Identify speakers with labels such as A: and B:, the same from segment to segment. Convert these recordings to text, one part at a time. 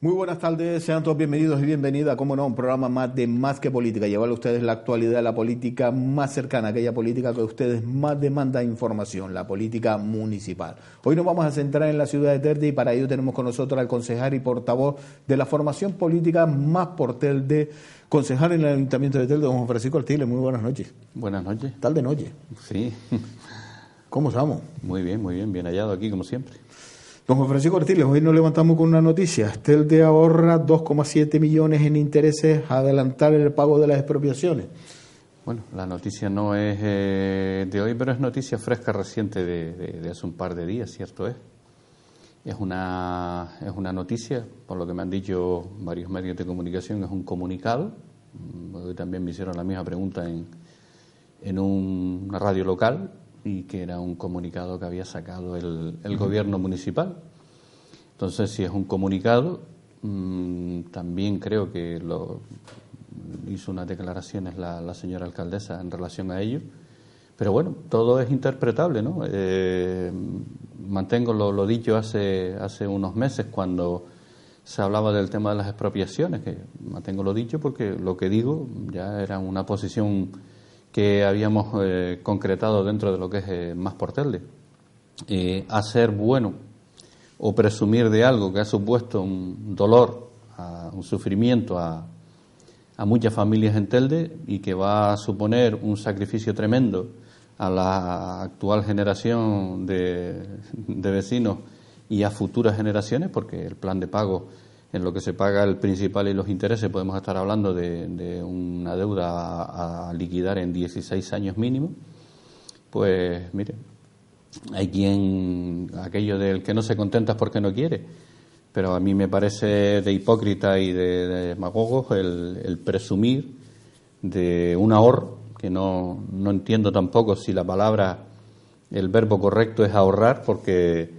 A: Muy buenas tardes, sean todos bienvenidos y bienvenidas, como no, un programa más de Más que Política, llevarle a ustedes la actualidad de la política más cercana, aquella política que a ustedes más demanda información, la política municipal. Hoy nos vamos a centrar en la ciudad de Telde y para ello tenemos con nosotros al concejal y portavoz de la formación política Más por Telde, concejal en el Ayuntamiento de Telde, don Juan Francisco Artiles. Muy buenas noches.
B: Buenas noches.
A: Tal de noche.
B: Sí.
A: ¿Cómo estamos?
B: Muy bien, bien hallado aquí como siempre.
A: Don Juan Francisco Artiles, hoy nos levantamos con una noticia. Telde ahorra 2,7 millones en intereses a adelantar el pago de las expropiaciones.
B: Bueno, la noticia no es de hoy, pero es noticia fresca, reciente de hace un par de días, ¿cierto es? Es una noticia, por lo que me han dicho varios medios de comunicación, es un comunicado. Hoy también me hicieron la misma pregunta en una radio local, y que era un comunicado que había sacado el gobierno municipal. Entonces, si es un comunicado, también creo que hizo unas declaraciones la señora alcaldesa en relación a ello. Pero bueno, todo es interpretable, ¿no? Mantengo lo dicho hace unos meses cuando se hablaba del tema de las expropiaciones, que mantengo lo dicho porque lo que digo ya era una posición que habíamos concretado dentro de lo que es Más por Telde. Hacer bueno o presumir de algo que ha supuesto un dolor, un sufrimiento a muchas familias en Telde y que va a suponer un sacrificio tremendo a la actual generación de vecinos y a futuras generaciones, porque el plan de pago, en lo que se paga el principal y los intereses, podemos estar hablando de una deuda a liquidar en 16 años mínimo. Pues mire, hay aquello del que no se contenta es porque no quiere, pero a mí me parece de hipócrita y de demagogos el presumir de un ahorro, que no entiendo tampoco si la palabra, el verbo correcto es ahorrar, porque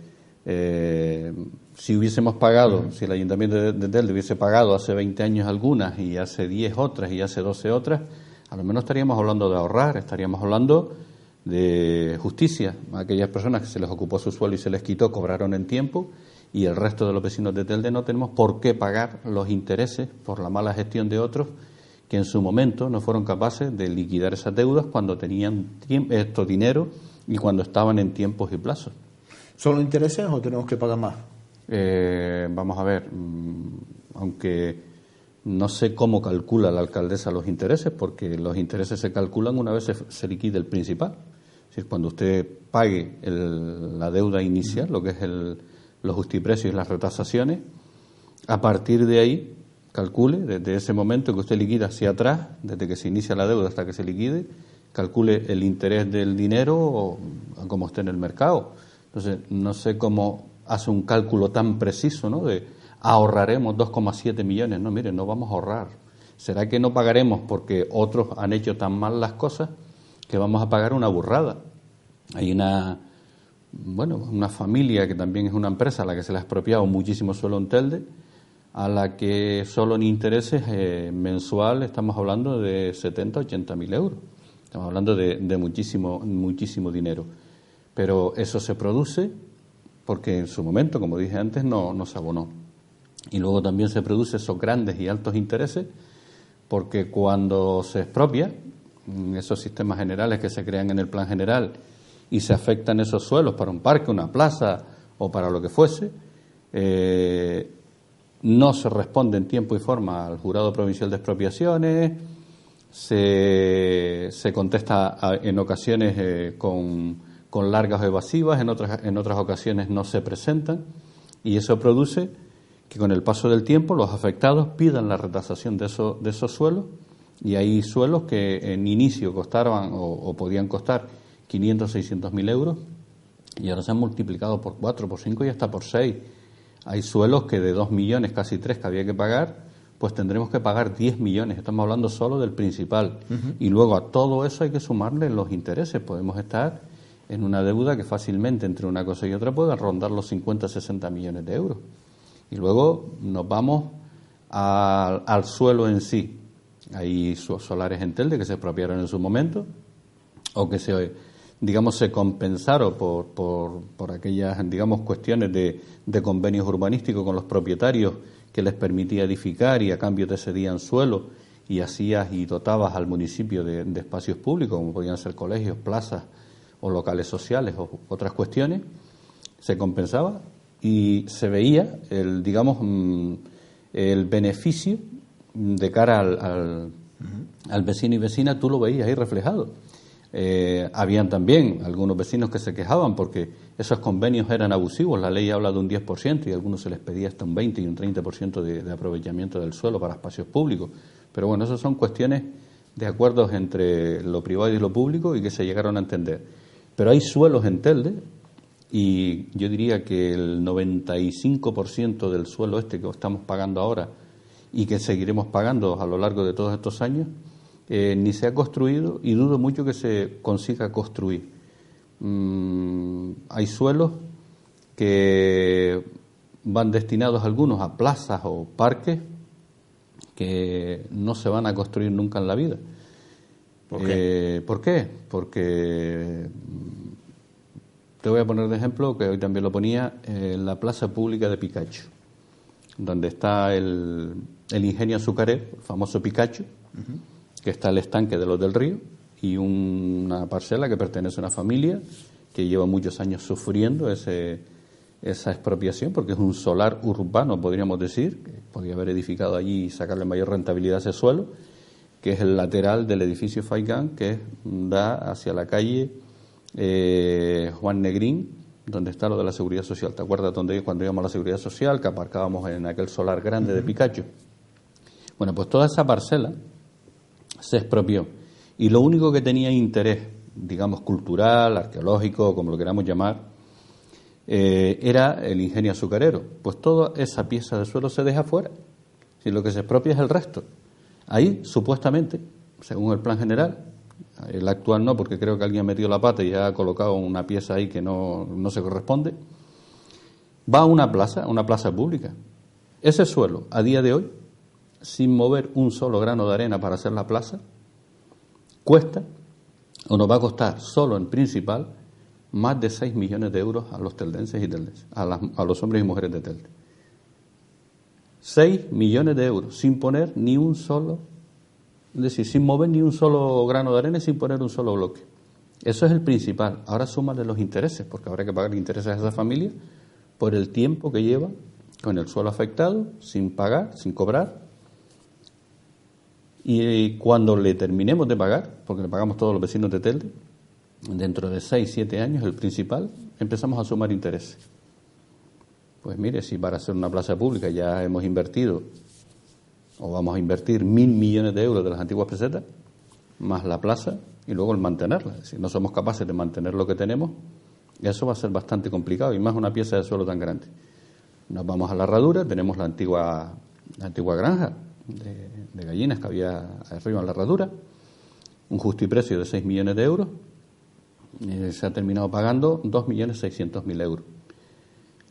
B: si hubiésemos pagado, si el Ayuntamiento de Telde hubiese pagado hace 20 años algunas y hace 10 otras y hace 12 otras, a lo menos estaríamos hablando de ahorrar, estaríamos hablando de justicia. Aquellas personas que se les ocupó su suelo y se les quitó cobraron en tiempo, y el resto de los vecinos de Telde no tenemos por qué pagar los intereses por la mala gestión de otros que en su momento no fueron capaces de liquidar esas deudas cuando tenían estos dinero y cuando estaban en tiempos y plazos.
A: ¿Solo intereses o tenemos que pagar más?
B: Vamos a ver, aunque no sé cómo calcula la alcaldesa los intereses, porque los intereses se calculan una vez se liquide el principal. Es decir, cuando usted pague la deuda inicial, lo que es los justiprecios y las retasaciones, a partir de ahí calcule, desde ese momento que usted liquida hacia atrás, desde que se inicia la deuda hasta que se liquide, calcule el interés del dinero como esté en el mercado. Entonces, no sé cómo hace un cálculo tan preciso, ¿no?, de ahorraremos 2,7 millones. No, mire, no vamos a ahorrar. ¿Será que no pagaremos porque otros han hecho tan mal las cosas que vamos a pagar una burrada? Hay una familia que también es una empresa a la que se le ha expropiado muchísimo suelo en Telde, a la que solo en intereses mensual estamos hablando de 70, 80 mil euros. Estamos hablando de muchísimo dinero. Pero eso se produce porque en su momento, como dije antes, no se abonó. Y luego también se produce esos grandes y altos intereses porque cuando se expropia, esos sistemas generales que se crean en el plan general y se afectan esos suelos para un parque, una plaza o para lo que fuese, no se responde en tiempo y forma al Jurado Provincial de Expropiaciones, se contesta en ocasiones con largas o evasivas, en otras ocasiones no se presentan, y eso produce que con el paso del tiempo los afectados pidan la retasación de esos suelos, y hay suelos que en inicio costaban o podían costar 500, 600 mil euros, y ahora se han multiplicado por 4, por 5 y hasta por 6. Hay suelos que de 2 millones, casi 3 que había que pagar, pues tendremos que pagar 10 millones, estamos hablando solo del principal. Uh-huh. Y luego a todo eso hay que sumarle los intereses. Podemos estar en una deuda que fácilmente entre una cosa y otra puede rondar los 50, 60 millones de euros. Y luego nos vamos al suelo en sí. Hay solares en Telde que se expropiaron en su momento o que se compensaron por aquellas, cuestiones de convenios urbanísticos con los propietarios que les permitía edificar y a cambio te cedían suelo y hacías y dotabas al municipio de espacios públicos, como podían ser colegios, plazas o locales sociales o otras cuestiones, se compensaba y se veía el beneficio de cara al vecino y vecina, tú lo veías ahí reflejado. Habían también algunos vecinos que se quejaban porque esos convenios eran abusivos. La ley habla de un 10% y a algunos se les pedía hasta un 20 y un 30% de aprovechamiento del suelo para espacios públicos. Pero bueno, esas son cuestiones de acuerdos entre lo privado y lo público y que se llegaron a entender. Pero hay suelos en Telde y yo diría que el 95% del suelo este que estamos pagando ahora y que seguiremos pagando a lo largo de todos estos años, ni se ha construido y dudo mucho que se consiga construir. Hay suelos que van destinados algunos a plazas o parques que no se van a construir nunca en la vida.
A: ¿Por qué?
B: ¿Por qué? Porque te voy a poner de ejemplo, que hoy también lo ponía, en la plaza pública de Picacho, donde está el ingenio azucarero, el famoso Picacho, que está el estanque de los del río y una parcela que pertenece a una familia que lleva muchos años sufriendo esa expropiación, porque es un solar urbano, podríamos decir, que podría haber edificado allí y sacarle mayor rentabilidad a ese suelo, que es el lateral del edificio Faicán, que da hacia la calle Juan Negrín, donde está lo de la Seguridad Social. ¿Te acuerdas cuando íbamos a la Seguridad Social, que aparcábamos en aquel solar grande de Picacho? Bueno, pues toda esa parcela se expropió y lo único que tenía interés, digamos, cultural, arqueológico, como lo queramos llamar, era el ingenio azucarero. Pues toda esa pieza de suelo se deja fuera. Si lo que se expropia es el resto. Ahí, supuestamente, según el plan general, el actual no, porque creo que alguien ha metido la pata y ha colocado una pieza ahí que no se corresponde, va a una plaza pública. Ese suelo, a día de hoy, sin mover un solo grano de arena para hacer la plaza, cuesta, o nos va a costar solo en principal, más de 6 millones de euros a los teldenses y teldenses, a los hombres y mujeres de Telde. 6 millones de euros, sin poner ni un solo, es decir, sin mover ni un solo grano de arena y sin poner un solo bloque. Eso es el principal. Ahora súmale los intereses, porque habrá que pagar intereses a esa familia por el tiempo que lleva con el suelo afectado, sin pagar, sin cobrar. Y cuando le terminemos de pagar, porque le pagamos todos los vecinos de Telde, dentro de 6, 7 años, el principal, empezamos a sumar intereses. Pues mire, si para hacer una plaza pública ya hemos invertido, o vamos a invertir 1.000 millones de euros de las antiguas pesetas, más la plaza, y luego el mantenerla. Si no somos capaces de mantener lo que tenemos, eso va a ser bastante complicado, y más una pieza de suelo tan grande. Nos vamos a la herradura, tenemos la antigua granja de gallinas que había arriba en la herradura, un justo y precio de 6 millones de euros, se ha terminado pagando 2.600.000 euros.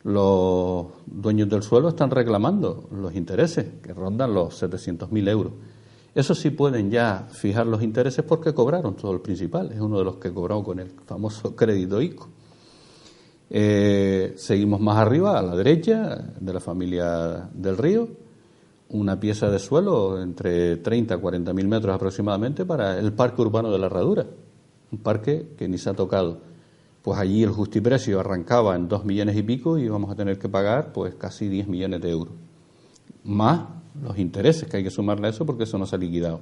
B: Los dueños del suelo están reclamando los intereses, que rondan los 700.000 euros. Eso sí pueden ya fijar los intereses porque cobraron todo el principal, es uno de los que cobró con el famoso crédito ICO. Seguimos más arriba, a la derecha, de la familia del Río, una pieza de suelo entre 30 a 40.000 metros aproximadamente para el parque urbano de la Herradura, un parque que ni se ha tocado. Pues allí el justiprecio arrancaba en 2 millones y pico y vamos a tener que pagar pues casi 10 millones de euros. Más los intereses que hay que sumarle a eso porque eso no se ha liquidado.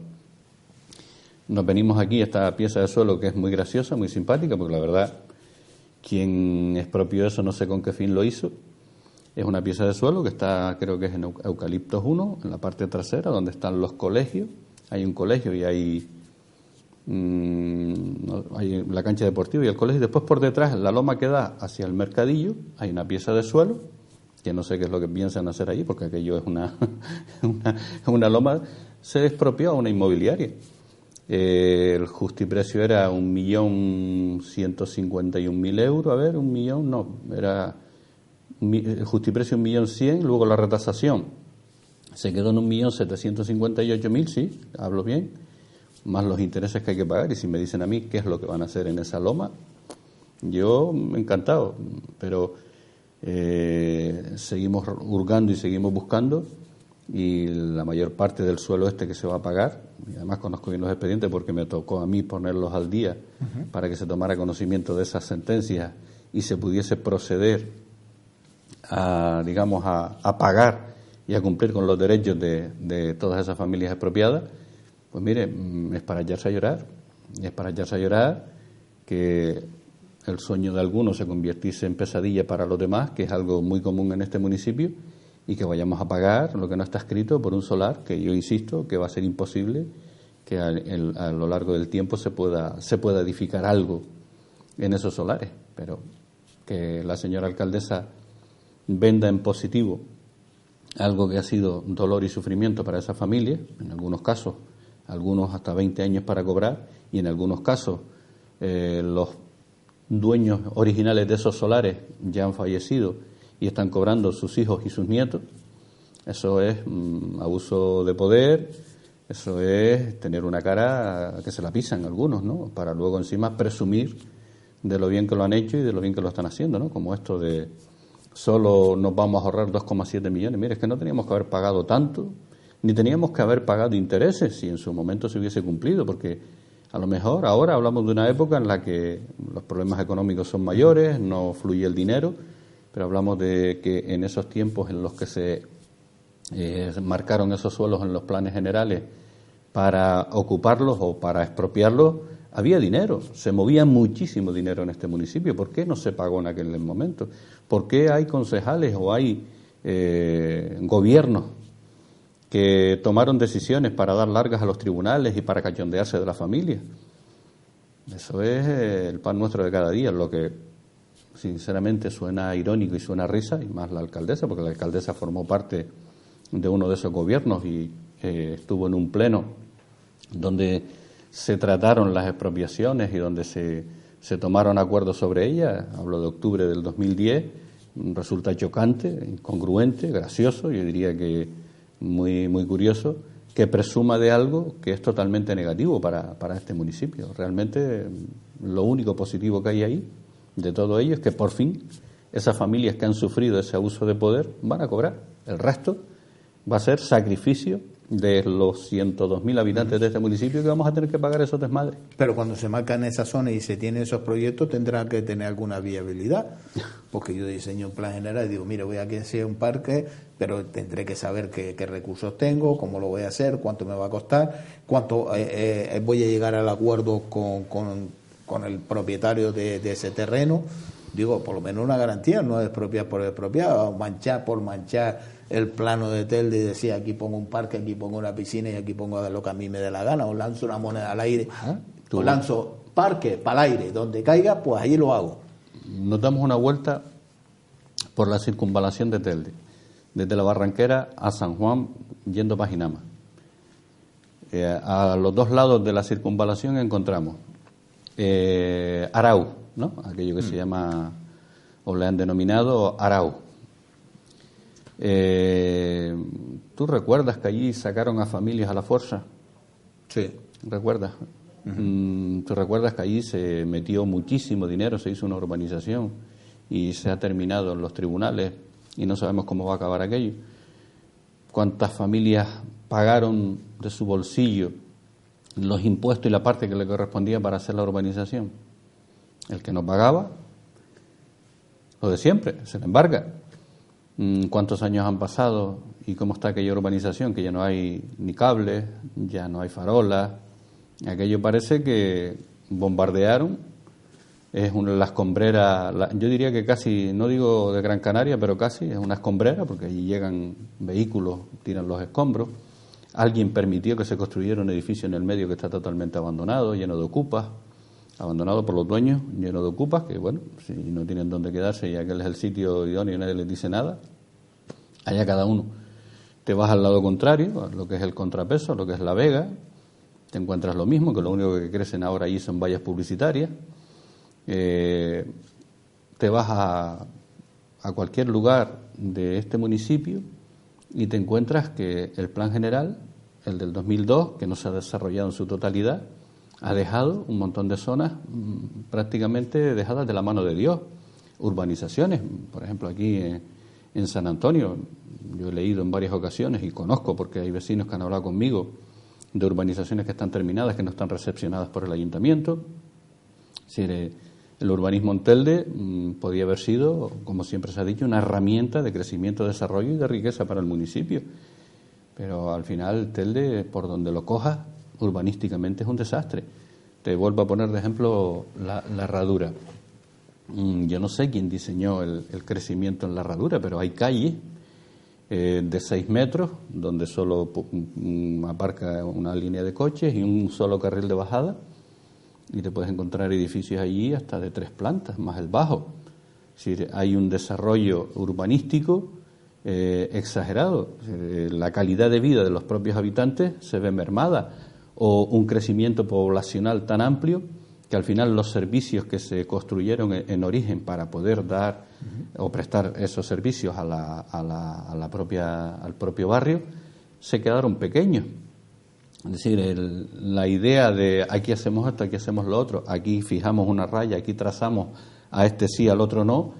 B: Nos venimos aquí a esta pieza de suelo que es muy graciosa, muy simpática, porque la verdad quien expropió eso no sé con qué fin lo hizo. Es una pieza de suelo que está, creo que es en Eucaliptos 1, en la parte trasera, donde están los colegios. Hay un colegio y hay la cancha deportiva y el colegio. Después por detrás, en la loma que da hacia el mercadillo, hay una pieza de suelo, que no sé qué es lo que piensan hacer allí, porque aquello es una loma. Se expropió a una inmobiliaria. El justiprecio era 1.151.000 euros. A ver, el justiprecio 1.100.000, luego la retasación se quedó en 1.758.000, sí, hablo bien, más los intereses que hay que pagar. Y si me dicen a mí qué es lo que van a hacer en esa loma, yo encantado, pero seguimos hurgando y seguimos buscando y la mayor parte del suelo que se va a pagar, y además conozco bien los expedientes porque me tocó a mí ponerlos al día para que se tomara conocimiento de esas sentencias y se pudiese proceder a, digamos, a pagar y a cumplir con los derechos de todas esas familias expropiadas, pues mire, es para echarse a llorar. Y es para echarse a llorar que el sueño de algunos se convirtiese en pesadilla para los demás, que es algo muy común en este municipio, y que vayamos a pagar lo que no está escrito por un solar que yo insisto que va a ser imposible que a lo largo del tiempo se pueda edificar algo en esos solares. Pero que la señora alcaldesa venda en positivo algo que ha sido dolor y sufrimiento para esa familia, en algunos casos, algunos hasta 20 años para cobrar, y en algunos casos los dueños originales de esos solares ya han fallecido y están cobrando sus hijos y sus nietos. Eso es abuso de poder, eso es tener una cara que se la pisan algunos, ¿no? Para luego encima presumir de lo bien que lo han hecho y de lo bien que lo están haciendo, ¿no? Como esto de solo nos vamos a ahorrar 2,7 millones. Mire, es que no teníamos que haber pagado tanto, ni teníamos que haber pagado intereses si en su momento se hubiese cumplido, porque a lo mejor ahora hablamos de una época en la que los problemas económicos son mayores, no fluye el dinero, pero hablamos de que en esos tiempos en los que se marcaron esos suelos en los planes generales para ocuparlos o para expropiarlos, había dinero, se movía muchísimo dinero en este municipio. ¿Por qué no se pagó en aquel momento? ¿Por qué hay concejales o hay gobiernos que tomaron decisiones para dar largas a los tribunales y para cachondearse de la familia? Eso es el pan nuestro de cada día, lo que sinceramente suena irónico y suena a risa, y más la alcaldesa, porque la alcaldesa formó parte de uno de esos gobiernos y estuvo en un pleno donde se trataron las expropiaciones y donde se tomaron acuerdos sobre ellas. Hablo de octubre del 2010, resulta chocante, incongruente, gracioso, yo diría que muy, muy curioso, que presuma de algo que es totalmente negativo para este municipio. Realmente lo único positivo que hay ahí de todo ello es que por fin esas familias que han sufrido ese abuso de poder van a cobrar. El resto va a ser sacrificio de los 102.000 habitantes de este municipio que vamos a tener que pagar esos desmadres.
A: Pero cuando se marca en esa zona y se tienen esos proyectos, tendrá que tener alguna viabilidad. Porque yo diseño un plan general y digo, mire, voy a hacer un parque, pero tendré que saber qué recursos tengo, cómo lo voy a hacer, cuánto me va a costar, cuánto voy a llegar al acuerdo con el propietario de ese terreno. Digo, por lo menos una garantía, no expropiar por expropiar, manchar por manchar el plano de Telde y decir, aquí pongo un parque, aquí pongo una piscina y aquí pongo lo que a mí me dé la gana, o lanzo una moneda al aire, o lanzo parque para el aire, donde caiga, pues ahí lo hago.
B: Nos damos una vuelta por la circunvalación de Telde, desde la Barranquera a San Juan, yendo para Jinama. A los dos lados de la circunvalación encontramos Arau, ¿no? Aquello que se llama, o le han denominado Arau. ¿Tú recuerdas que allí sacaron a familias a la fuerza?
A: Sí.
B: ¿Recuerdas? ¿Tú recuerdas que allí se metió muchísimo dinero, se hizo una urbanización y se ha terminado en los tribunales y no sabemos cómo va a acabar aquello? ¿Cuántas familias pagaron de su bolsillo los impuestos y la parte que le correspondía para hacer la urbanización? El que no pagaba, lo de siempre, se le embarga. ¿Cuántos años han pasado y cómo está aquella urbanización? Que ya no hay ni cables, ya no hay farolas. Aquello parece que bombardearon. Es la escombrera, yo diría que casi, no digo de Gran Canaria, pero casi, es una escombrera, porque allí llegan vehículos, tiran los escombros. Alguien permitió que se construyera un edificio en el medio que está totalmente abandonado, lleno de ocupas, abandonado por los dueños, lleno de ocupas, que bueno, si no tienen dónde quedarse y aquel es el sitio idóneo y nadie les dice nada, allá cada uno. Te vas al lado contrario, a lo que es el Contrapeso, a lo que es La Vega, te encuentras lo mismo, que lo único que crecen ahora allí son vallas publicitarias. Te vas a cualquier lugar de este municipio y te encuentras que el plan general, el del 2002, que no se ha desarrollado en su totalidad, ha dejado un montón de zonas prácticamente dejadas de la mano de Dios. Urbanizaciones, por ejemplo, aquí en San Antonio. Yo he leído en varias ocasiones y conozco, porque hay vecinos que han hablado conmigo, de urbanizaciones que están terminadas, que no están recepcionadas por el ayuntamiento. Es decir, el urbanismo en Telde podía haber sido, como siempre se ha dicho, una herramienta de crecimiento, desarrollo y de riqueza para el municipio. Pero al final Telde, por donde lo cojas, urbanísticamente es un desastre. Te vuelvo a poner de ejemplo la Herradura. Yo no sé quién diseñó el crecimiento en la Herradura, pero hay calles de 6 metros donde solo aparca una línea de coches y un solo carril de bajada, y te puedes encontrar edificios allí hasta de 3 plantas, más el bajo. Es decir, hay un desarrollo urbanístico exagerado. La calidad de vida de los propios habitantes se ve mermada, o un crecimiento poblacional tan amplio que al final los servicios que se construyeron en origen para poder dar o prestar esos servicios al propio barrio se quedaron pequeños. Es decir, la idea de aquí hacemos esto, aquí hacemos lo otro, aquí fijamos una raya, aquí trazamos a este sí, al otro no,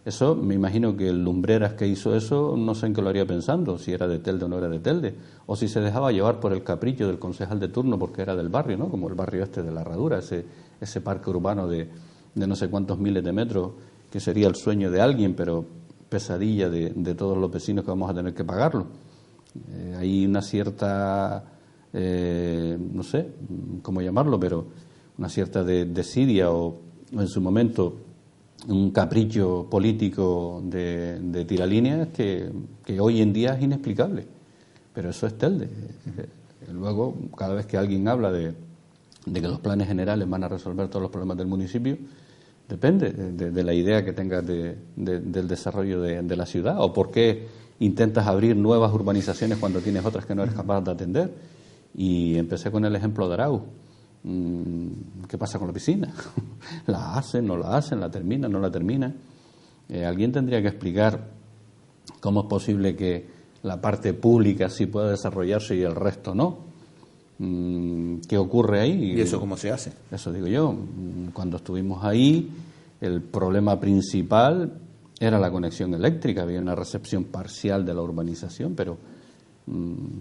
B: eso me imagino que el Lumbreras que hizo eso no sé en qué lo haría pensando, si era de Telde o no era de Telde, o si se dejaba llevar por el capricho del concejal de turno porque era del barrio, ¿no? Como el barrio este de la Herradura, ese parque urbano de no sé cuántos miles de metros, que sería el sueño de alguien, pero pesadilla de todos los vecinos que vamos a tener que pagarlo. Hay una cierta, no sé cómo llamarlo, pero una cierta desidia o en su momento un capricho político de tiralíneas que hoy en día es inexplicable. Pero eso es Telde. Luego, cada vez que alguien habla de que los planes generales van a resolver todos los problemas del municipio, depende de la idea que tengas del desarrollo de la ciudad, o por qué intentas abrir nuevas urbanizaciones cuando tienes otras que no eres capaz de atender. Y empecé con el ejemplo de Arau. ¿Qué pasa con la piscina? ¿La hacen, no la hacen, la terminan, no la terminan? Alguien tendría que explicar cómo es posible que la parte pública sí pueda desarrollarse y el resto no. ¿Qué ocurre ahí?
A: ¿Y eso cómo se hace?
B: Eso digo yo. Cuando estuvimos ahí, el problema principal era la conexión eléctrica. Había una recepción parcial de la urbanización, pero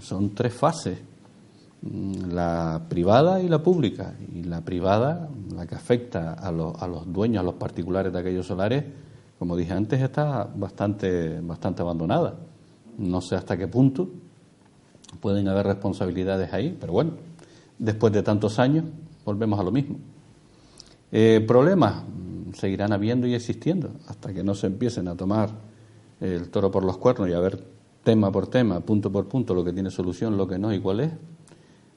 B: son 3 fases. La privada y la pública. Y la privada, la que afecta a los dueños, a los particulares de aquellos solares, como dije antes, está bastante abandonada. No sé hasta qué punto pueden haber responsabilidades ahí, pero bueno, después de tantos años volvemos a lo mismo. Problemas seguirán habiendo y existiendo hasta que no se empiecen a tomar el toro por los cuernos y a ver tema por tema, punto por punto, lo que tiene solución, lo que no y cuál es.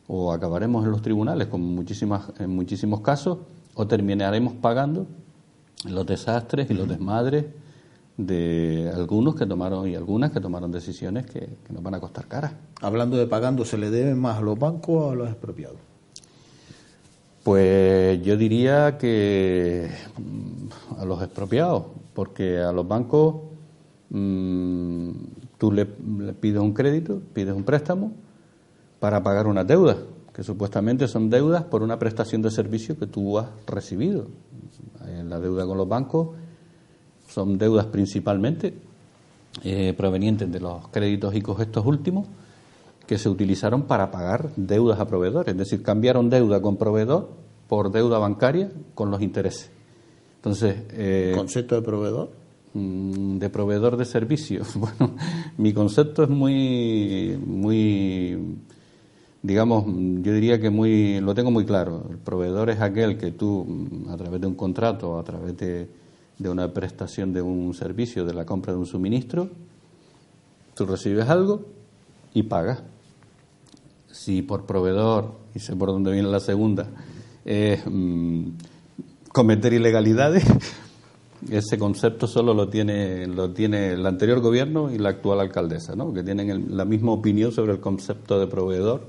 B: O acabaremos en los tribunales en muchísimos casos, o terminaremos pagando los desastres y los desmadres de algunos que tomaron y algunas que tomaron decisiones que nos van a costar caras.
A: Hablando de pagando, ¿se le debe más a los bancos o a los expropiados?
B: Pues yo diría que a los expropiados, porque a los bancos tú le pides un crédito, pides un préstamo para pagar unas deudas, que supuestamente son deudas por una prestación de servicio que tú has recibido. La deuda con los bancos son deudas principalmente provenientes de los créditos ICO estos últimos, que se utilizaron para pagar deudas a proveedores, es decir, cambiaron deuda con proveedor por deuda bancaria con los intereses. Entonces,
A: ¿concepto de proveedor?
B: De proveedor de servicios. Bueno, mi concepto es muy, digamos, yo diría que lo tengo muy claro. El proveedor es aquel que tú, a través de un contrato, a través de una prestación de un servicio, de la compra de un suministro, tú recibes algo y pagas. Si por proveedor, y sé por dónde viene la segunda, es cometer ilegalidades, ese concepto solo lo tiene el anterior gobierno y la actual alcaldesa, ¿no? Que tienen la misma opinión sobre el concepto de proveedor,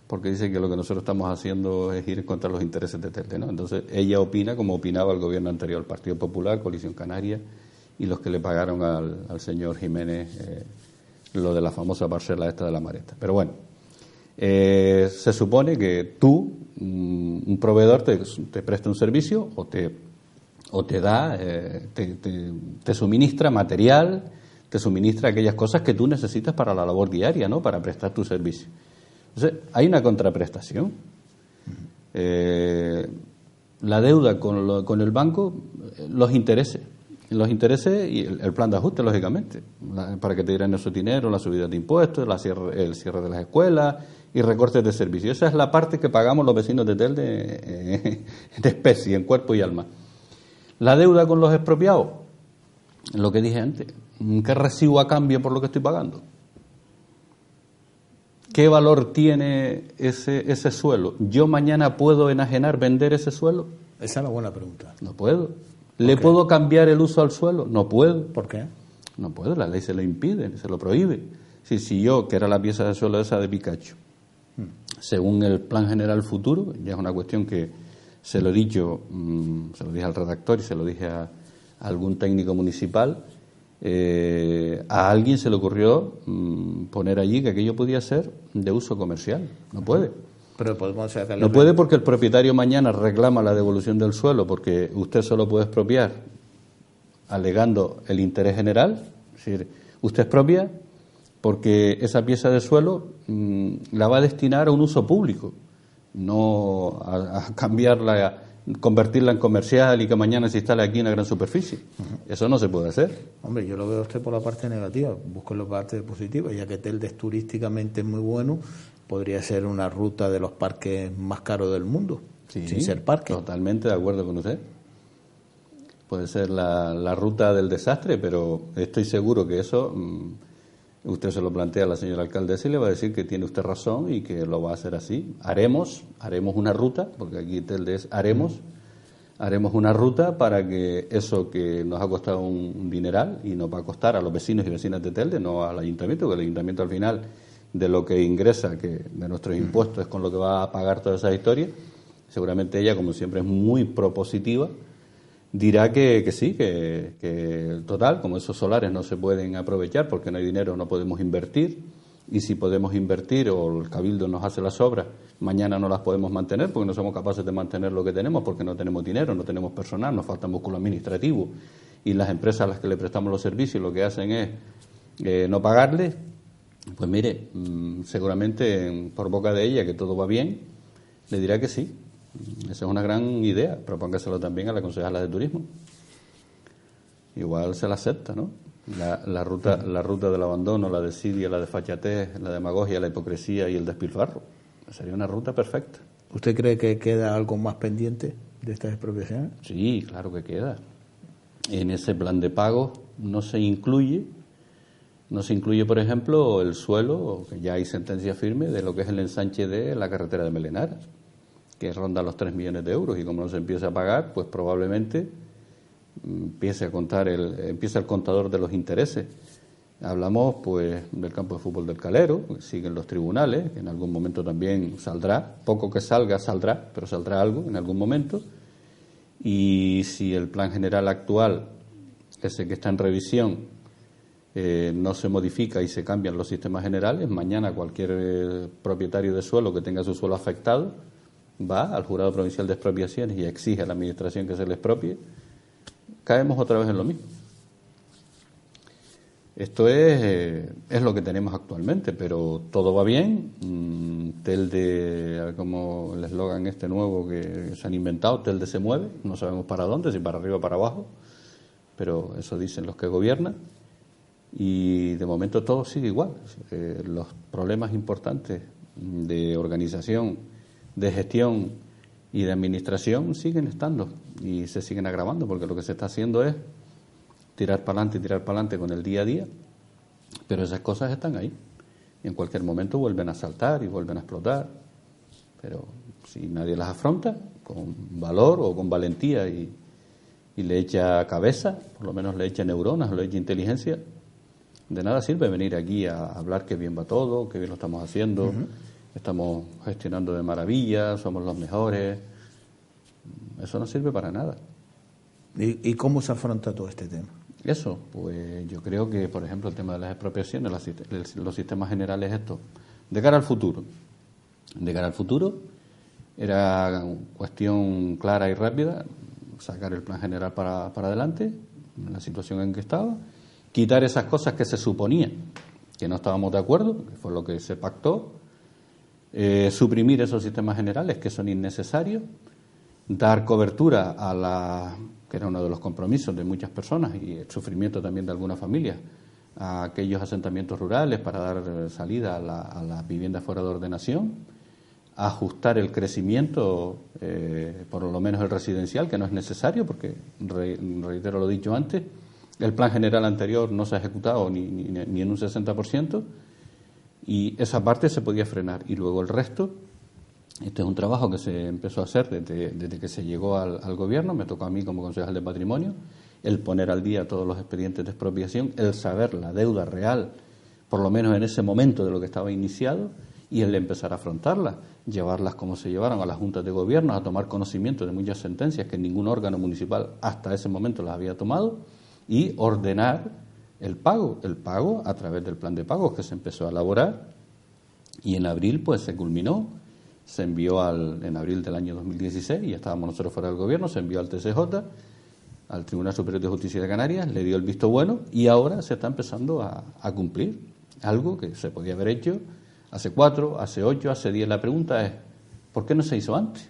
B: porque dicen que lo que nosotros estamos haciendo es ir contra los intereses de Telde, ¿no? Entonces ella opina como opinaba el gobierno anterior, el Partido Popular, Coalición Canaria y los que le pagaron al señor Jiménez lo de la famosa parcela esta de la Mareta. Pero bueno, se supone que tú, un proveedor, te presta un servicio o te da, te suministra material, te suministra aquellas cosas que tú necesitas para la labor diaria, ¿no? Para prestar tu servicio. Entonces, hay una contraprestación. La deuda con el banco, los intereses y el plan de ajuste, lógicamente, para que te dieran esos dinero, la subida de impuestos, el cierre de las escuelas y recortes de servicios. Esa es la parte que pagamos los vecinos de Telde de especie, en cuerpo y alma. La deuda con los expropiados, lo que dije antes, ¿qué recibo a cambio por lo que estoy pagando? ¿Qué valor tiene ese suelo? ¿Yo mañana puedo enajenar, vender ese suelo?
A: Esa es la buena pregunta.
B: No puedo. ¿Le puedo cambiar el uso al suelo? No puedo.
A: ¿Por qué?
B: No puedo, la ley se lo impide, se lo prohíbe. Si yo, que era la pieza de suelo esa de Picacho, según el plan general futuro, ya es una cuestión que se lo he dicho, se lo dije al redactor y se lo dije a algún técnico municipal, a alguien se le ocurrió poner allí que aquello podía ser de uso comercial. No puede.
A: Pero podemos sacarle...
B: No puede porque el propietario mañana reclama la devolución del suelo porque usted solo puede expropiar alegando el interés general. Es decir, usted expropia porque esa pieza de suelo la va a destinar a un uso público, no a cambiarla, convertirla en comercial y que mañana se instale aquí en una gran superficie. Eso no se puede hacer.
A: Hombre, yo lo veo a usted por la parte negativa, busco la parte positiva, ya que Telde es turísticamente muy bueno, podría ser una ruta de los parques más caros del mundo,
B: Sí,
A: sin ser parque.
B: Totalmente de acuerdo con usted. Puede ser la ruta del desastre, pero estoy seguro que eso... usted se lo plantea a la señora alcaldesa y le va a decir que tiene usted razón y que lo va a hacer así. Haremos una ruta, porque aquí Telde es haremos una ruta para que eso que nos ha costado un dineral y nos va a costar a los vecinos y vecinas de Telde, no al ayuntamiento, que el ayuntamiento al final de lo que ingresa, que de nuestros impuestos es con lo que va a pagar toda esa historia. Seguramente ella, como siempre, es muy propositiva. Dirá que sí, que total, como esos solares no se pueden aprovechar porque no hay dinero, no podemos invertir, y si podemos invertir o el Cabildo nos hace las obras, mañana no las podemos mantener porque no somos capaces de mantener lo que tenemos, porque no tenemos dinero, no tenemos personal, nos falta músculo administrativo, y las empresas a las que le prestamos los servicios lo que hacen es no pagarles. Pues mire, seguramente por boca de ella, que todo va bien, le dirá que sí. Esa es una gran idea, propóngaselo también a la concejala de turismo. Igual se la acepta, ¿no? La ruta del abandono, la desidia, la desfachatez, la demagogia, la hipocresía y el despilfarro. Sería una ruta perfecta.
A: ¿Usted cree que queda algo más pendiente de estas expropiaciones?
B: Sí, claro que queda. En ese plan de pago no se incluye, por ejemplo, el suelo, que ya hay sentencia firme, de lo que es el ensanche de la carretera de Melenares, que ronda los 3 millones de euros, y como no se empieza a pagar, pues probablemente empieza el contador de los intereses. Hablamos pues del campo de fútbol del Calero, que siguen los tribunales, que en algún momento también saldrá, poco que salga, saldrá, pero saldrá algo en algún momento. Y si el plan general actual, ese que está en revisión, no se modifica y se cambian los sistemas generales, mañana cualquier propietario de suelo que tenga su suelo afectado va al Jurado Provincial de Expropiaciones y exige a la Administración que se le expropie. Caemos otra vez en lo mismo. Esto es lo que tenemos actualmente, pero todo va bien. Telde, como el eslogan este nuevo que se han inventado, Telde se mueve, no sabemos para dónde, si para arriba o para abajo, pero eso dicen los que gobiernan. Y de momento todo sigue igual. Los problemas importantes de organización, de gestión y de administración siguen estando y se siguen agravando, porque lo que se está haciendo es tirar para adelante con el día a día, pero esas cosas están ahí y en cualquier momento vuelven a saltar y vuelven a explotar, pero si nadie las afronta con valor o con valentía y le echa cabeza, por lo menos le echa neuronas, le echa inteligencia, de nada sirve venir aquí a hablar que bien va todo, que bien lo estamos haciendo, estamos gestionando de maravilla, somos los mejores. Eso no sirve para nada.
A: ¿Y cómo se afronta todo este tema?
B: Eso, pues yo creo que, por ejemplo, el tema de las expropiaciones, los sistemas generales estos, de cara al futuro. De cara al futuro era cuestión clara y rápida, sacar el plan general para adelante, en la situación en que estaba, quitar esas cosas que se suponía que no estábamos de acuerdo, que fue lo que se pactó, suprimir esos sistemas generales que son innecesarios, dar cobertura que era uno de los compromisos de muchas personas y el sufrimiento también de algunas familias, a aquellos asentamientos rurales para dar salida a la vivienda fuera de ordenación, ajustar el crecimiento, por lo menos el residencial, que no es necesario, porque, reitero lo dicho antes, el plan general anterior no se ha ejecutado ni en un 60%, y esa parte se podía frenar. Y luego el resto, este es un trabajo que se empezó a hacer desde que se llegó al gobierno, me tocó a mí como concejal de patrimonio, el poner al día todos los expedientes de expropiación, el saber la deuda real, por lo menos en ese momento de lo que estaba iniciado, y el empezar a afrontarlas, llevarlas como se llevaron a las juntas de gobierno, a tomar conocimiento de muchas sentencias que ningún órgano municipal hasta ese momento las había tomado, y ordenar el pago a través del plan de pagos que se empezó a elaborar, y en abril pues se culminó, se envió en abril del año 2016, y ya estábamos nosotros fuera del gobierno, se envió al TCJ, al Tribunal Superior de Justicia de Canarias, le dio el visto bueno, y ahora se está empezando a cumplir, algo que se podía haber hecho hace 4, hace 8, hace 10. La pregunta es, ¿por qué no se hizo antes?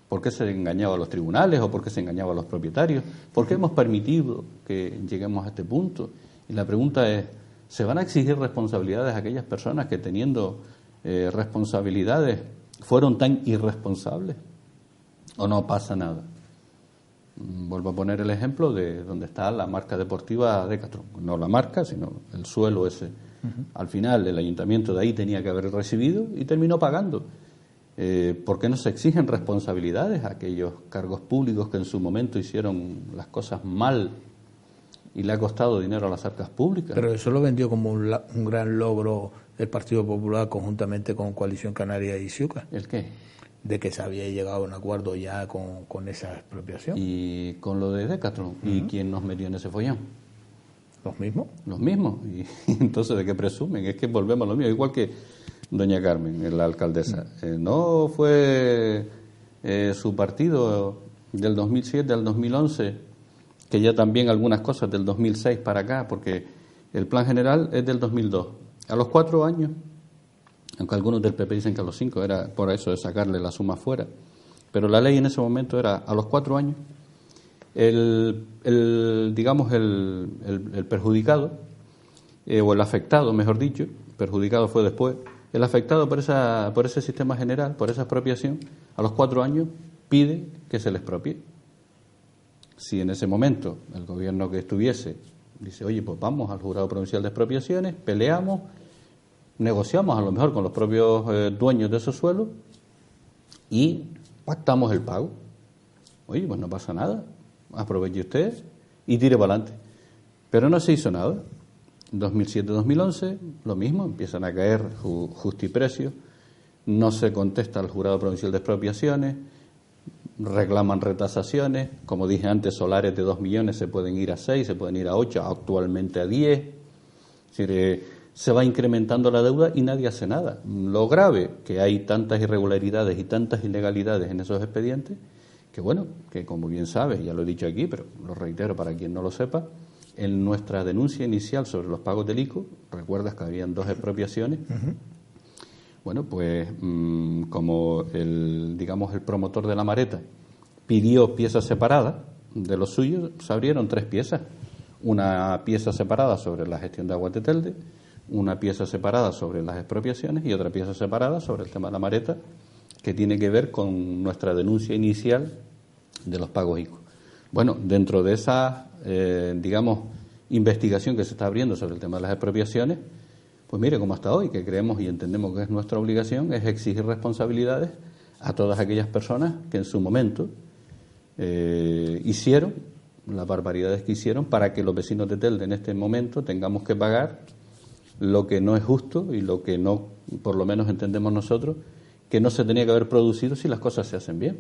B: ¿Por qué se engañaba a los tribunales o por qué se engañaba a los propietarios? ¿Por qué hemos permitido que lleguemos a este punto? Y la pregunta es, ¿se van a exigir responsabilidades a aquellas personas que teniendo responsabilidades fueron tan irresponsables? ¿O no pasa nada? Vuelvo a poner el ejemplo de donde está la marca deportiva Decathlon. No la marca, sino el suelo ese. Al final el ayuntamiento de ahí tenía que haber recibido y terminó pagando. ¿Por qué no se exigen responsabilidades a aquellos cargos públicos que en su momento hicieron las cosas mal y le ha costado dinero a las arcas públicas?
A: Pero eso lo vendió como un gran logro el Partido Popular conjuntamente con Coalición Canaria y Ciuca.
B: ¿El qué?
A: De que se había llegado a un acuerdo ya con esa expropiación.
B: Y con lo de Decathlon. ¿Y quién nos metió en ese follón?
A: ¿Los mismos?
B: Los mismos. Y entonces, ¿de qué presumen? Es que volvemos a lo mismo. Igual que doña Carmen, la alcaldesa. ¿No fue su partido del 2007 al 2011, que ya también algunas cosas del 2006 para acá, porque el plan general es del 2002? A los 4 años, aunque algunos del PP dicen que a los 5, era por eso de sacarle la suma fuera, pero la ley en ese momento era a los 4 años, el perjudicado, o el afectado, mejor dicho, perjudicado fue después, el afectado por ese sistema general, por esa expropiación, a los 4 años pide que se le expropie. Si en ese momento el gobierno que estuviese dice, oye, pues vamos al Jurado Provincial de Expropiaciones, peleamos, negociamos a lo mejor con los propios dueños de esos suelos y pactamos el pago. Oye, pues no pasa nada, aproveche usted y tire para adelante. Pero no se hizo nada. 2007-2011, lo mismo, empiezan a caer justiprecios, no se contesta al Jurado Provincial de Expropiaciones, reclaman retasaciones, como dije antes, solares de 2 millones se pueden ir a 6, se pueden ir a 8, actualmente a 10, es decir, se va incrementando la deuda y nadie hace nada. Lo grave, que hay tantas irregularidades y tantas ilegalidades en esos expedientes, que bueno, que como bien sabes, ya lo he dicho aquí, pero lo reitero para quien no lo sepa, en nuestra denuncia inicial sobre los pagos del ICO, recuerdas que habían 2 expropiaciones. Bueno, pues como el promotor de la Mareta pidió piezas separadas de los suyos, se abrieron 3 piezas. Una pieza separada sobre la gestión de aguas de Telde, una pieza separada sobre las expropiaciones y otra pieza separada sobre el tema de la Mareta, que tiene que ver con nuestra denuncia inicial de los pagos ICO. Bueno, dentro de esa, investigación que se está abriendo sobre el tema de las expropiaciones, pues mire cómo hasta hoy, que creemos y entendemos que es nuestra obligación, es exigir responsabilidades a todas aquellas personas que en su momento hicieron las barbaridades que hicieron para que los vecinos de Telde en este momento tengamos que pagar lo que no es justo y lo que no, por lo menos entendemos nosotros, que no se tenía que haber producido si las cosas se hacen bien.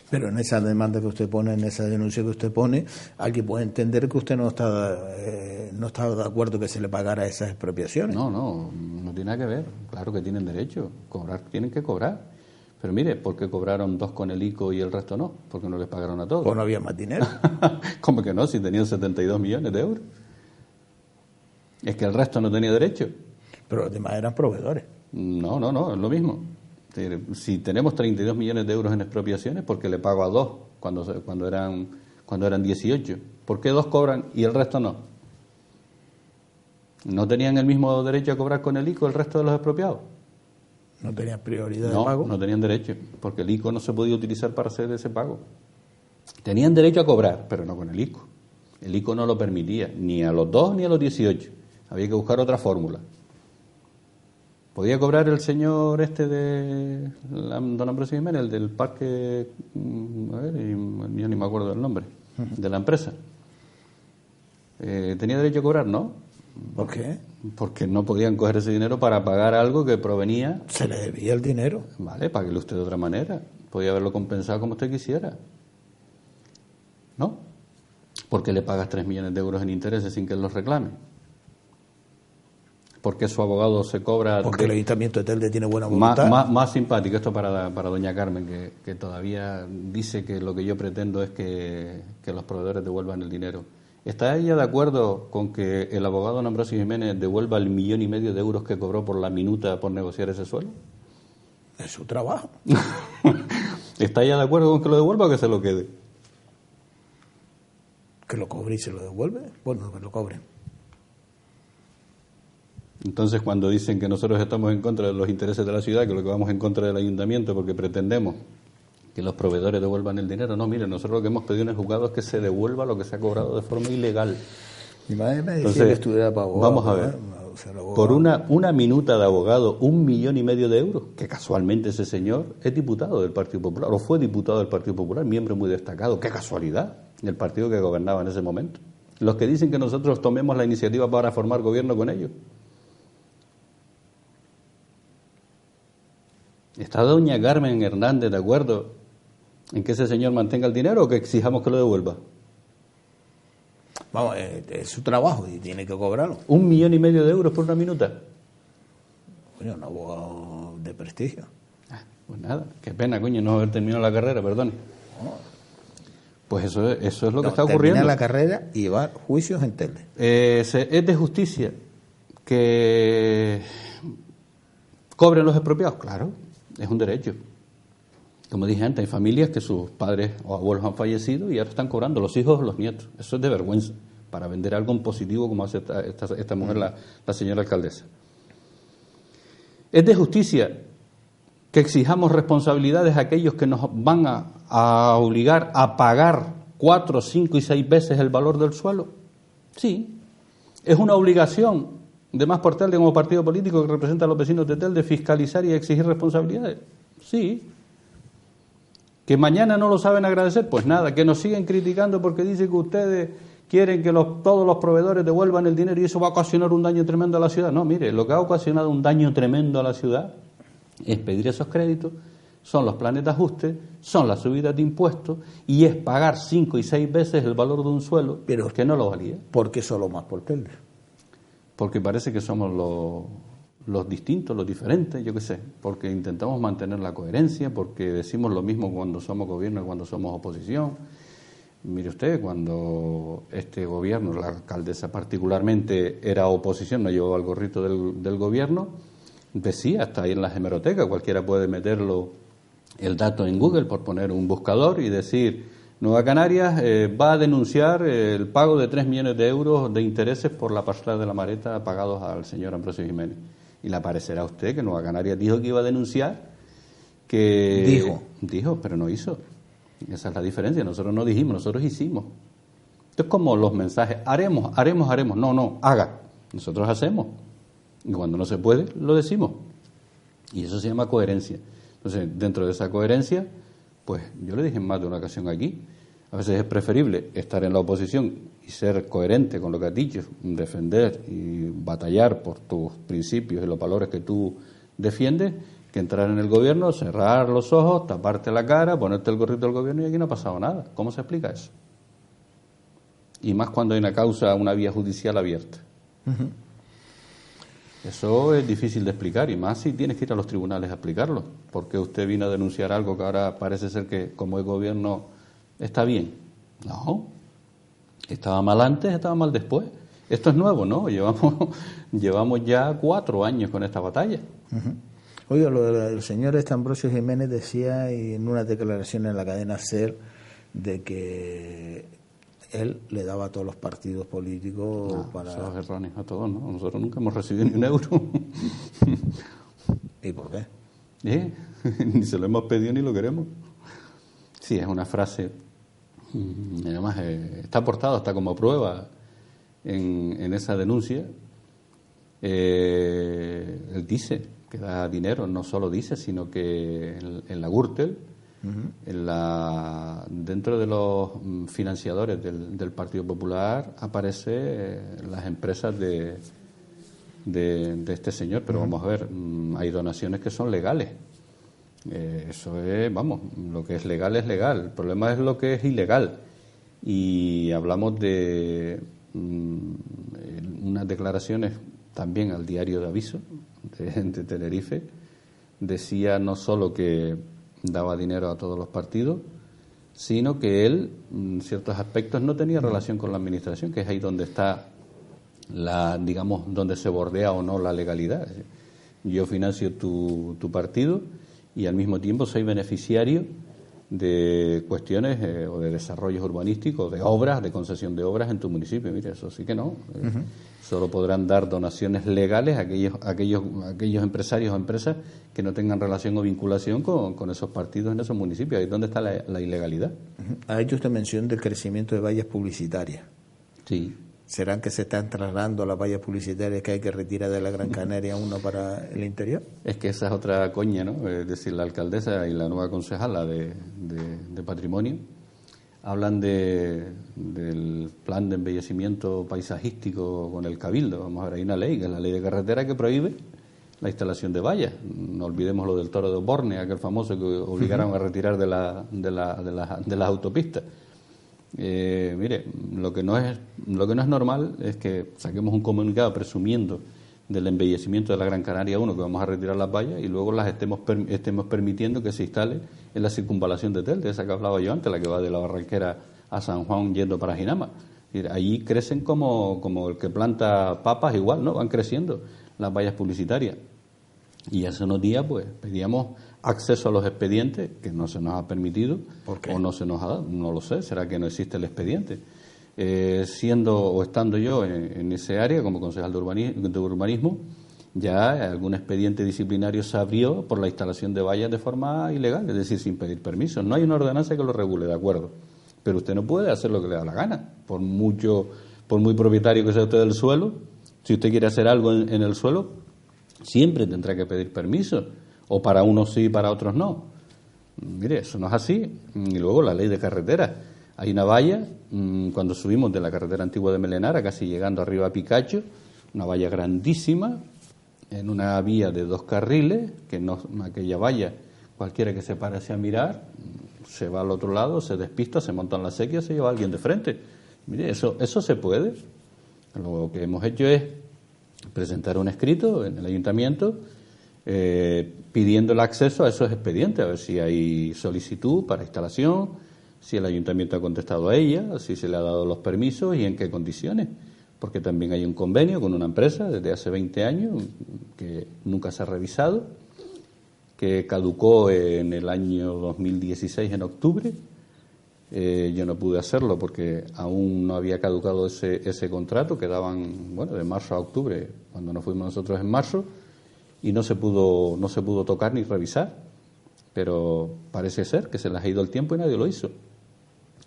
A: Pero en esa demanda que usted pone, en esa denuncia que usted pone, alguien puede entender que usted no está de acuerdo que se le pagara esas expropiaciones.
B: No tiene nada que ver. Claro que tienen derecho, tienen que cobrar. Pero mire, ¿por qué cobraron 2 con el ICO y el resto no? ¿Por qué no les pagaron a todos?
A: Pues no había más dinero.
B: ¿Cómo que no? Si tenían 72 millones de euros. Es que el resto no tenía derecho.
A: Pero los demás eran proveedores.
B: No, es lo mismo. Si tenemos 32 millones de euros en expropiaciones, ¿por qué le pago a 2 cuando eran 18? ¿Por qué 2 cobran y el resto no? ¿No tenían el mismo derecho a cobrar con el ICO el resto de los expropiados?
A: No tenían prioridad de pago.
B: No tenían derecho, porque el ICO no se podía utilizar para hacer ese pago. Tenían derecho a cobrar, pero no con el ICO. El ICO no lo permitía, ni a los 2 ni a los 18. Había que buscar otra fórmula. ¿Podía cobrar el señor de don Ambrosio Jiménez, el del parque, yo ni me acuerdo del nombre, de la empresa? ¿Tenía derecho a cobrar? No.
A: ¿Por qué?
B: Porque no podían coger ese dinero para pagar algo que provenía...
A: Se le debía el dinero.
B: Vale, páguelo usted de otra manera. Podía haberlo compensado como usted quisiera. ¿No? ¿Por qué le pagas 3 millones de euros en intereses sin que él los reclame? ¿Por qué su abogado se cobra...
A: Porque el Ayuntamiento de Telde tiene buena voluntad.
B: Más simpático, esto para doña Carmen, que todavía dice que lo que yo pretendo es que los proveedores devuelvan el dinero. ¿Está ella de acuerdo con que el abogado don Ambrosio Jiménez devuelva el 1,5 millones de euros que cobró por la minuta por negociar ese suelo?
A: Es su trabajo.
B: ¿Está ella de acuerdo con que lo devuelva o que se lo quede?
A: Que lo cobre y se lo devuelve. Bueno, que lo cobren.
B: Entonces, cuando dicen que nosotros estamos en contra de los intereses de la ciudad, que lo que vamos en contra del ayuntamiento porque pretendemos que los proveedores devuelvan el dinero, no, miren, nosotros lo que hemos pedido en el juzgado es que se devuelva lo que se ha cobrado de forma ilegal.
A: Mi madre me decía que estudiara para abogado.
B: Vamos a ver, por una minuta de abogado, 1,5 millones de euros, que casualmente ese señor es diputado del Partido Popular, o fue diputado del Partido Popular, miembro muy destacado, qué casualidad, del partido que gobernaba en ese momento. Los que dicen que nosotros tomemos la iniciativa para formar gobierno con ellos. ¿Está doña Carmen Hernández de acuerdo en que ese señor mantenga el dinero o que exijamos que lo devuelva?
A: Vamos, es su trabajo y tiene que cobrarlo.
B: 1,5 millones de euros por una minuta.
A: Coño, un abogado de prestigio.
B: Pues nada, qué pena, coño, no haber terminado la carrera, perdón. Pues eso es lo que está ocurriendo.
A: Termina la carrera y va a juicios en Telde.
B: Es de justicia que cobren los expropiados, claro, es un derecho. Como dije antes, hay familias que sus padres o abuelos han fallecido y ahora están cobrando, los hijos o los nietos. Eso es de vergüenza, para vender algo en positivo como hace esta mujer, la señora alcaldesa. Es de justicia que exijamos responsabilidades a aquellos que nos van a obligar a pagar 4, 5 y 6 veces el valor del suelo. Sí, es una obligación de Más por Telde como partido político que representa a los vecinos de Telde fiscalizar y exigir responsabilidades. Sí. ¿Que mañana no lo saben agradecer? Pues nada, que nos siguen criticando porque dicen que ustedes quieren que todos los proveedores devuelvan el dinero y eso va a ocasionar un daño tremendo a la ciudad. No, mire, lo que ha ocasionado un daño tremendo a la ciudad es pedir esos créditos, son los planes de ajuste, son las subidas de impuestos y es pagar 5 y 6 veces el valor de un suelo, pero que no lo valía.
A: ¿Por qué solo Más por Telde?
B: Porque parece que somos los distintos, los diferentes, yo qué sé, porque intentamos mantener la coherencia, porque decimos lo mismo cuando somos gobierno y cuando somos oposición. Mire usted, cuando este gobierno, la alcaldesa particularmente, era oposición, no llevaba el gorrito del gobierno, decía, está ahí en las hemerotecas, cualquiera puede meterlo el dato en Google por poner un buscador y decir, Nueva Canarias va a denunciar el pago de 3 millones de euros de intereses por la parcela de la Mareta pagados al señor Ambrosio Jiménez. Y le aparecerá a usted que Nueva Canarias dijo que iba a denunciar, que... Dijo, pero no hizo. Esa es la diferencia. Nosotros no dijimos, nosotros hicimos. Esto es como los mensajes, haremos. No, haga. Nosotros hacemos. Y cuando no se puede, lo decimos. Y eso se llama coherencia. Entonces, dentro de esa coherencia, pues yo le dije en más de una ocasión aquí, a veces es preferible estar en la oposición y ser coherente con lo que has dicho, defender y batallar por tus principios y los valores que tú defiendes, que entrar en el gobierno, cerrar los ojos, taparte la cara, ponerte el gorrito del gobierno y aquí no ha pasado nada. ¿Cómo se explica eso? Y más cuando hay una causa, una vía judicial abierta. Eso es difícil de explicar, y más si tienes que ir a los tribunales a explicarlo. Porque usted vino a denunciar algo que ahora parece ser que, como el gobierno, está bien. No, estaba mal antes, estaba mal después. Esto es nuevo, ¿no? Llevamos ya 4 años con esta batalla.
A: Oiga, lo del señor Ambrosio Jiménez decía en una declaración en la cadena SER de que él le daba a todos los partidos políticos para...
B: Eso es erróneo, a todos, ¿no? Nosotros nunca hemos recibido ni un euro.
A: ¿Y por qué?
B: Ni se lo hemos pedido ni lo queremos. Sí, es una frase, además está aportado hasta como prueba en esa denuncia. Él dice que da dinero, no solo dice, sino que en la Gürtel, dentro de los financiadores del Partido Popular aparece las empresas de este señor, pero vamos a ver, hay donaciones que son legales. Eso es, vamos, lo que es legal, el problema es lo que es ilegal. Y hablamos de unas declaraciones también al diario de Aviso de Tenerife. Decía no solo que daba dinero a todos los partidos, sino que él, en ciertos aspectos, no tenía relación con la administración, que es ahí donde está digamos, donde se bordea o no la legalidad. Yo financio tu partido y al mismo tiempo soy beneficiario de cuestiones o de desarrollos urbanísticos, de obras, de concesión de obras en tu municipio. Mira, eso sí que no. Solo podrán dar donaciones legales a aquellos empresarios o empresas que no tengan relación o vinculación con esos partidos en esos municipios. Ahí es donde está la ilegalidad.
A: Ha hecho usted mención del crecimiento de vallas publicitarias.
B: Sí.
A: ¿Serán que se están trasladando las vallas publicitarias que hay que retirar de la Gran Canaria una para el interior? Es
B: que esa es otra coña, ¿no? Es decir, la alcaldesa y la nueva concejala de Patrimonio hablan del plan de embellecimiento paisajístico con el Cabildo. Vamos a ver, hay una ley, que es la ley de carretera, que prohíbe la instalación de vallas. No olvidemos lo del Toro de Osborne, aquel famoso que obligaron a retirar de las autopistas. Mire, lo que no es normal es que saquemos un comunicado presumiendo del embellecimiento de la Gran Canaria 1, que vamos a retirar las vallas, y luego las estemos permitiendo que se instale en la circunvalación de Telde, esa que hablaba yo antes, la que va de la Barranquera a San Juan yendo para Jinama. Allí crecen como el que planta papas, igual, ¿no? Van creciendo las vallas publicitarias. Y hace unos días, pues, pedíamos acceso a los expedientes, que no se nos ha permitido.
A: ¿Por qué?
B: O no se nos ha dado, no lo sé, será que no existe el expediente. Estando yo en ese área como concejal de urbanismo, ya algún expediente disciplinario se abrió por la instalación de vallas de forma ilegal, es decir, sin pedir permiso. No hay una ordenanza que lo regule, de acuerdo, pero usted no puede hacer lo que le da la gana, por muy propietario que sea usted del suelo. Si usted quiere hacer algo en el suelo, siempre tendrá que pedir permiso, o para unos sí y para otros no. Mire, eso no es así. Y luego la ley de carreteras. Hay una valla, cuando subimos de la carretera antigua de Melenara, casi llegando arriba a Picacho, una valla grandísima, en una vía de 2 carriles, que no, aquella valla, cualquiera que se pare a mirar, se va al otro lado, se despista, se monta en la sequía, se lleva a alguien de frente. Mire, eso se puede. Lo que hemos hecho es presentar un escrito en el ayuntamiento pidiendo el acceso a esos expedientes, a ver si hay solicitud para instalación, si el ayuntamiento ha contestado a ella, si se le ha dado los permisos y en qué condiciones. Porque también hay un convenio con una empresa desde hace 20 años que nunca se ha revisado, que caducó en el año 2016, en octubre. Yo no pude hacerlo porque aún no había caducado ese contrato, quedaban, de marzo a octubre, cuando nos fuimos nosotros en marzo, y no se pudo tocar ni revisar, pero parece ser que se les ha ido el tiempo y nadie lo hizo.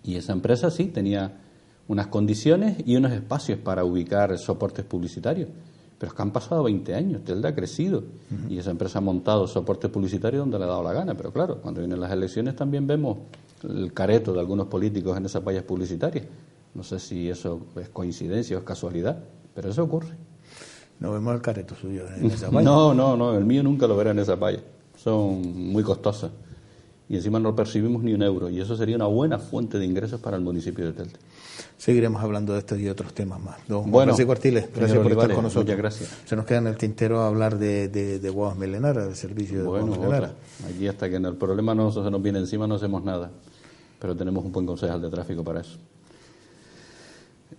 B: Y esa empresa sí tenía unas condiciones y unos espacios para ubicar soportes publicitarios, pero es que han pasado 20 años, Telde ha crecido, y esa empresa ha montado soportes publicitarios donde le ha dado la gana. Pero claro, cuando vienen las elecciones también vemos el careto de algunos políticos en esas vallas publicitarias. No sé si eso es coincidencia o es casualidad, pero eso ocurre.
A: ¿No vemos el careto suyo en esa valla?
B: No, el mío nunca lo verá en esa valla. Son muy costosas. y encima no percibimos ni un euro, y eso sería una buena fuente de ingresos para el municipio de Telde.
A: Seguiremos hablando de estos y otros temas más. Don
B: Francisco
A: Artiles, gracias por estar con nosotros.
B: Muchas gracias.
A: Se nos queda en el tintero hablar de guaguas milenarias, del servicio de guaguas milenarias.
B: Allí hasta que el problema no se nos viene encima no hacemos nada, pero tenemos un buen concejal de tráfico para eso.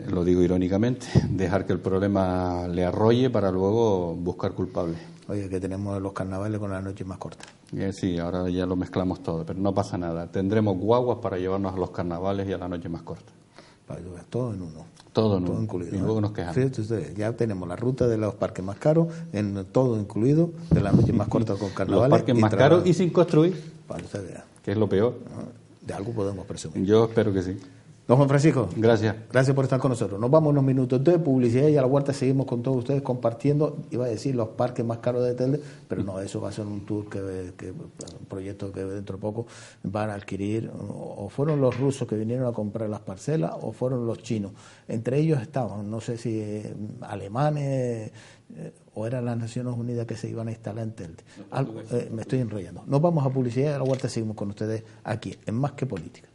B: Lo digo irónicamente, dejar que el problema le arrolle para luego buscar culpables.
A: Oye, que tenemos los carnavales con las noches más cortas.
B: Sí, ahora ya lo mezclamos todo, pero no pasa nada. Tendremos guaguas para llevarnos a los carnavales y a la noche más corta.
A: Todo en uno.
B: Todo en uno.
A: Todo incluido.
B: Y luego nos quejamos.
A: Fíjate ustedes, ya tenemos la ruta de los parques más caros, en todo incluido, de la noche más corta con carnavales.
B: Los parques más caros y sin construir.
A: Para usted vea.
B: Que es lo peor.
A: De algo podemos presumir.
B: Yo espero que sí.
A: Don Juan Francisco.
B: Gracias.
A: Gracias por estar con nosotros. Nos vamos unos minutos de publicidad y a la vuelta seguimos con todos ustedes compartiendo, iba a decir, los parques más caros de Telde, pero no, eso va a ser un tour, un proyecto que dentro de poco van a adquirir, o fueron los rusos que vinieron a comprar las parcelas, o fueron los chinos. Entre ellos estaban, no sé si alemanes, o eran las Naciones Unidas que se iban a instalar en Telde. Me estoy enrollando. Nos vamos a publicidad y a la vuelta seguimos con ustedes aquí, en Más que Política.